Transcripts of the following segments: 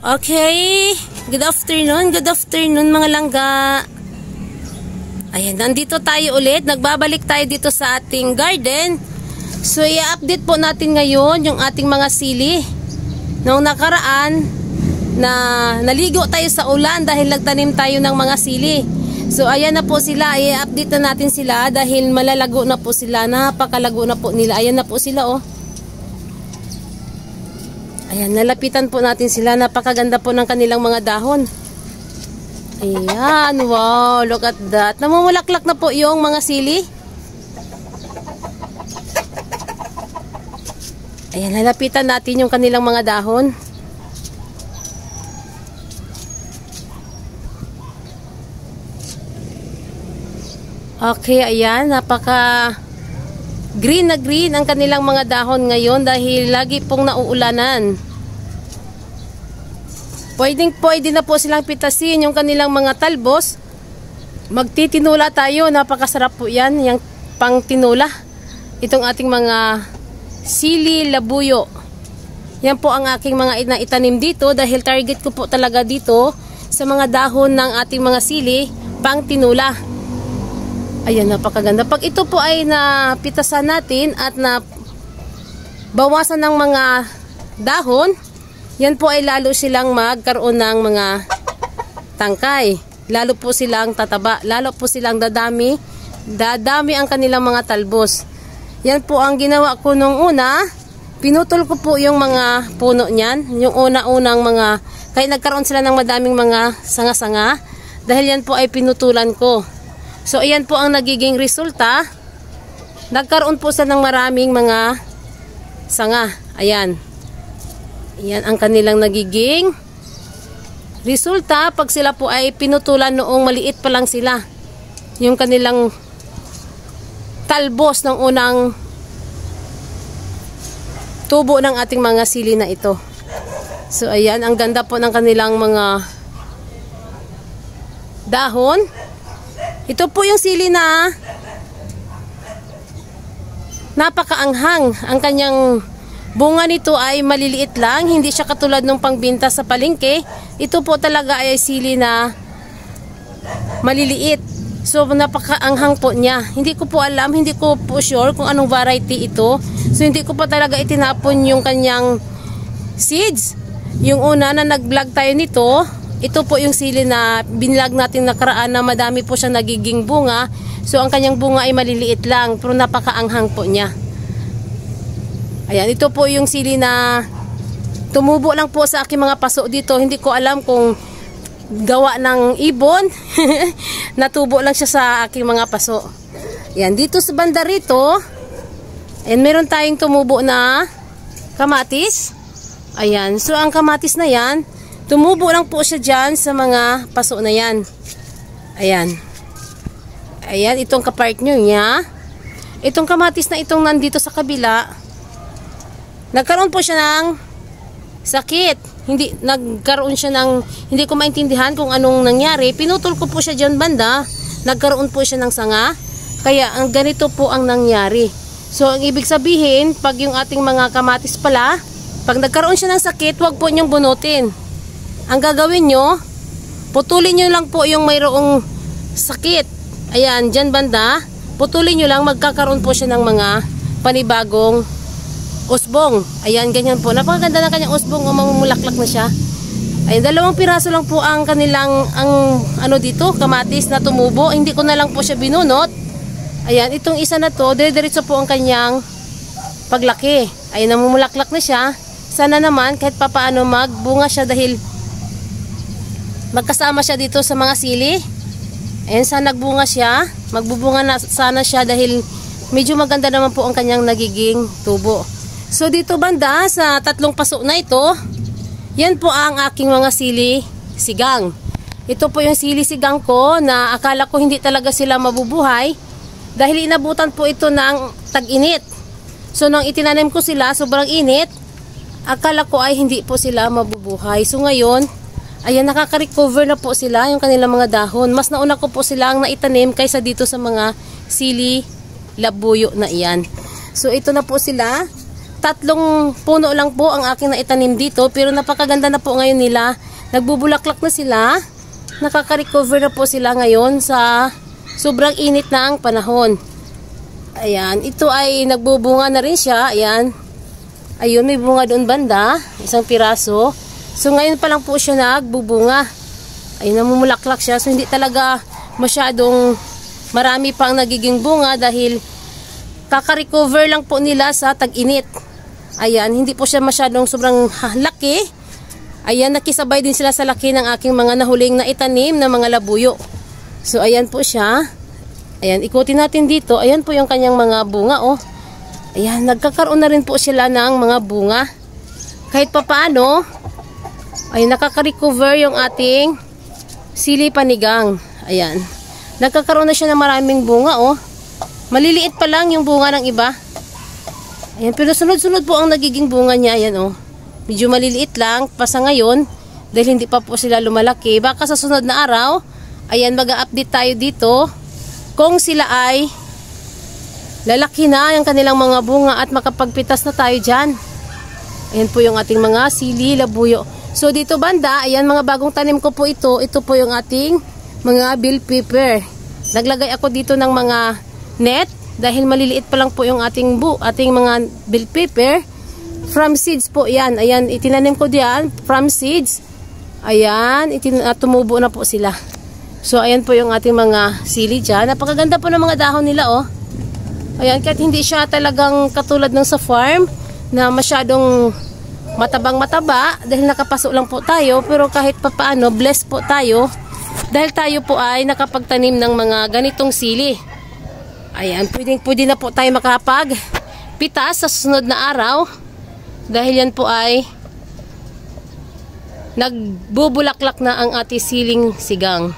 Okay, good afternoon mga langga. Ayan, nandito tayo ulit. Nagbabalik tayo dito sa ating garden. So, i-update po natin ngayon yung ating mga sili. Noong nakaraan, na naligo tayo sa ulan dahil nagtanim tayo ng mga sili. So, ayan na po sila. I-update na natin sila dahil malalago na po sila. Napakalago na po nila. Ayan na po sila, oh. Ayan, nalapitan po natin sila. Napakaganda po ng kanilang mga dahon. Ayan, wow, look at that. Namumulaklak na po yung mga sili. Ayan, nalapitan natin yung kanilang mga dahon. Okay, ayan, napaka green na green ang kanilang mga dahon ngayon dahil lagi pong nauulanan. Pwede na po silang pitasin yung kanilang mga talbos. Magtitinula tayo, napakasarap po yan, yung pang tinula. Itong ating mga sili labuyo. Yan po ang aking mga itanim dito dahil target ko po talaga dito sa mga dahon ng ating mga sili pang tinula. Ayan, napakaganda. Pag ito po ay napitasan natin at na bawasan ng mga dahon, yan po ay lalo silang magkaroon ng mga tangkay. Lalo po silang tataba. Lalo po silang dadami. Dadami ang kanilang mga talbos. Yan po ang ginawa ko nung una. Pinutol ko po yung mga puno niyan. Yung una-unang mga, kaya nagkaroon sila ng madaming mga sanga-sanga. Dahil yan po ay pinutulan ko. So, ayan po ang nagiging resulta. Nagkaroon po sila ng maraming mga sanga. Ayan. Ayan ang kanilang nagiging resulta pag sila po ay pinutulan noong maliit pa lang sila. Yung kanilang talbos ng unang tubo ng ating mga sili na ito. So, ayan. Ang ganda po ng kanilang mga dahon. Ito po yung sili na napakaanghang. Ang kanyang bunga nito ay maliliit lang. Hindi siya katulad ng pangbinta sa palengke. Ito po talaga ay sili na maliliit. So napakaanghang po niya. Hindi ko po alam, hindi ko po sure kung anong variety ito. So hindi ko pa talaga itinapon yung kanyang seeds. Yung una na nag-vlog tayo nito, ito po yung sili na binlag natin nakaraan na madami po siyang nagiging bunga. So ang kanyang bunga ay maliliit lang pero napakaanghang po niya. Ayan, ito po yung sili na tumubo lang po sa aking mga paso dito. Hindi ko alam kung gawa ng ibon. Natubo lang siya sa aking mga paso. Ayan, dito sa banda rito, ayan, meron tayong tumubo na kamatis. Ayan, so ang kamatis na yan, tumubo lang po siya dyan sa mga paso na yan. Ayan. Ayan, itong kapartner niya. Itong kamatis na itong nandito sa kabila, nagkaroon po siya ng sakit. Nagkaroon siya ng, hindi ko maintindihan kung anong nangyari. Pinutol ko po siya dyan banda. Nagkaroon po siya ng sanga. Kaya ang ganito po ang nangyari. So, ang ibig sabihin, pag yung ating mga kamatis pala, pag nagkaroon siya ng sakit, huwag po niyong bunutin. Ang gagawin nyo, putulin nyo lang po yung mayroong sakit. Ayan, dyan banda, putulin nyo lang, magkakaroon po siya ng mga panibagong usbong. Ayan, ganyan po. Napakaganda ng kanyang usbong, mamumulaklak na siya. Ayan, 2 piraso lang po ang kanilang, dito, kamatis na tumubo. Hindi ko na lang po siya binunot. Ayan, itong isa na to, dire-diretso po ang kanyang paglaki. Ayan, namumulaklak na siya. Sana naman, kahit papaano magbunga siya dahil magkasama siya dito sa mga sili. Ayan, sana nagbunga siya. Magbubunga na sana siya dahil medyo maganda naman po ang kanyang nagiging tubo. So dito banda sa 3 paso na ito, yan po ang aking mga sili sigang. Ito po yung sili sigang ko na akala ko hindi talaga sila mabubuhay dahil inabutan po ito ng tag-init. So nang itinanim ko sila, sobrang init, akala ko ay hindi po sila mabubuhay. So ngayon, ayan, nakaka-recover na po sila yung kanilang mga dahon. Mas nauna ko po silang naitanim kaysa dito sa mga sili labuyo na iyan. So ito na po sila. 3 puno lang po ang aking naitanim dito, pero napakaganda na po ngayon nila. Nagbubulaklak na sila. Nakaka-recover na po sila ngayon sa sobrang init na ang panahon. Ayan, ito ay nagbubunga na rin siya. Ayan. Ayun, may bunga doon banda, isang piraso. So ngayon pa lang po siya nagbubunga. Ayun, namumulaklak siya. So hindi talaga masyadong marami pang nagiging bunga dahil kaka-recover lang po nila sa tag-init. Ayan, hindi po siya masyadong sobrang laki. Ayan, nakisabay din sila sa laki ng aking mga nahuling na itanim na mga labuyo. So ayan po siya. Ayan, ikutin natin dito. Ayan po yung kanyang mga bunga, oh. Ayan, nagkakaroon na rin po sila ng mga bunga. Kahit papaano, ay nakaka-recover yung ating sili panigang. Ayan. Nagkakaroon na siya ng maraming bunga, oh. Maliliit pa lang yung bunga ng iba. Ayan, pero sunod-sunod po ang nagiging bunga niya. Ayan, oh. Medyo maliliit lang pa sa ngayon dahil hindi pa po sila lumalaki. Baka sa sunod na araw, ayan, mag-a-update tayo dito kung sila ay lalaki na yung kanilang mga bunga at makapagpitas na tayo dyan. Ayan po yung ating mga sili, labuyo. So dito banda, ayan, mga bagong tanim ko po ito. Ito po yung ating mga bell pepper. Naglagay ako dito ng mga net dahil maliliit pa lang po yung ating mga bell pepper. From seeds po yan. Ayan, itinanim ko diyan from seeds. Ayan, tumubo na po sila. So ayan po yung ating mga sili dyan. Napakaganda po ng mga dahon nila, oh. Ayan, kahit hindi siya talagang katulad ng sa farm na masyadong matabang-mataba dahil nakapasok lang po tayo, pero kahit papaano blessed po tayo dahil tayo po ay nakapagtanim ng mga ganitong sili. Ayan, pwede na po tayo makapagpitas sa susunod na araw dahil yan po ay nagbubulaklak na ang ating siling sigang.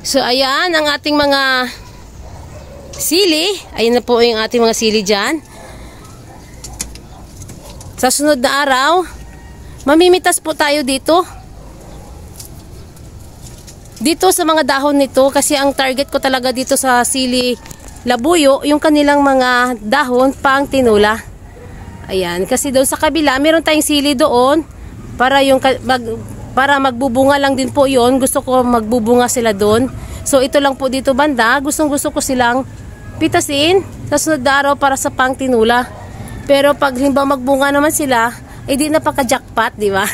So ayan ang ating mga sili. Ayan na po yung ating mga sili dyan. Sa sunod na araw, mamimitas po tayo dito. Dito sa mga dahon nito, kasi ang target ko talaga dito sa sili labuyo, yung kanilang mga dahon pang tinula. Ayan, kasi doon sa kabila, meron tayong sili doon para para magbubunga lang din po yon. Gusto ko magbubunga sila doon. So ito lang po dito banda, gustong-gusto ko silang pitasin sa sunod na araw para sa pang tinula. Pero pag halimbawa magbunga naman sila, di napaka-jackpot, di ba?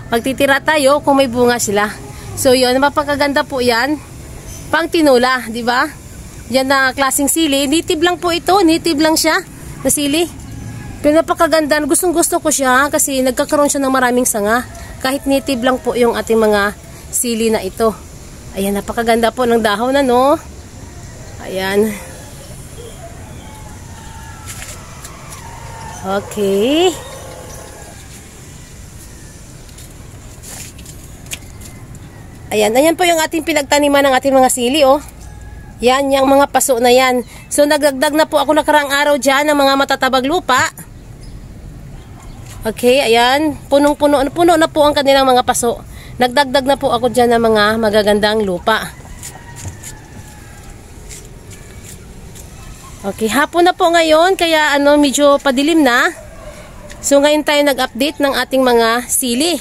Magtitira tayo kung may bunga sila. So yun, mapakaganda po yan. Pang tinula, di ba? Yan na klaseng sili. Native lang po ito. Native lang siya na sili. Pero napakaganda. Gustong-gusto ko siya kasi nagkakaroon siya ng maraming sanga. Kahit native lang po yung ating mga sili na ito. Ayan, napakaganda po ng dahon, ano? Ayan. Okay. Ayan, ayan po yung ating pinagtaniman ng ating mga sili, oh. Yan, yung mga paso na yan. So, nagdagdag na po ako nakaraang araw dyan ng mga matatabag lupa. Okay, ayan. Puno na po ang kanilang mga paso. Nagdagdag na po ako dyan ng mga magagandang lupa. Okay, hapon na po ngayon, kaya medyo padilim na. So ngayon tayo nag-update ng ating mga sili.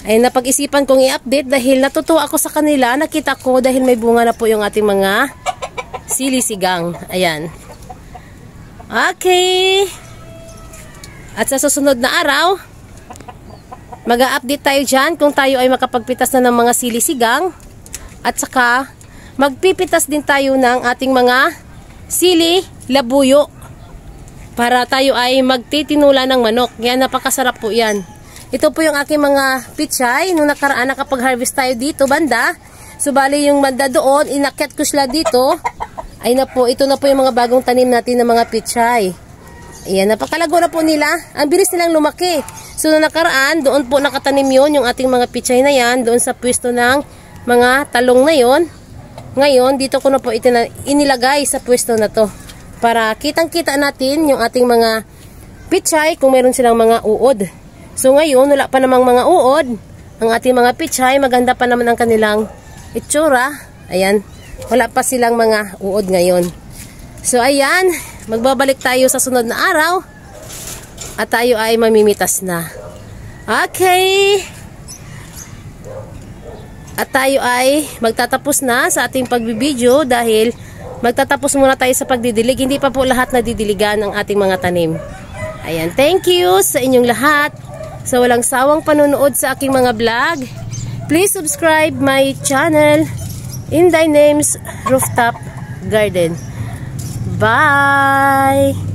Ay napag-isipan kong i-update dahil natutuwa ako sa kanila, nakita ko dahil may bunga na po yung ating mga sili sigang. Ayan. Okay. At sa susunod na araw, mag-update tayo dyan kung tayo ay makapagpitas na ng mga sili sigang. At saka magpipitas din tayo ng ating mga sili labuyo para tayo ay magtitinula ng manok. Yan, napakasarap po yan. Ito po yung aking mga pichay. Nung nakaraan nakapag-harvest tayo dito banda. So bali yung banda doon, inakyat ko sila dito. Ay na po, ito na po yung mga bagong tanim natin ng mga pichay. Ayan, napakalago na po nila. Ang bilis nilang lumaki. So nung nakaraan, doon po nakatanim yun yung ating mga pichay na yan, doon sa pwesto ng mga talong na yon. Ngayon, dito ko na po inilagay sa pwesto na to. Para kitang-kita natin yung ating mga pichay kung meron silang mga uod. So ngayon, wala pa namang mga uod. Ang ating mga pichay, maganda pa naman ang kanilang itsura. Ayan, wala pa silang mga uod ngayon. So ayan, magbabalik tayo sa sunod na araw at tayo ay mamimitas na. Okay. At tayo ay magtatapos na sa ating pagbibideo dahil magtatapos muna tayo sa pagdidilig. Hindi pa po lahat nadidiligan ang ating mga tanim. Ayan, thank you sa inyong lahat sa walang sawang panonood sa aking mga vlog. Please subscribe my channel, In Thy Name's Rooftop Garden. Bye!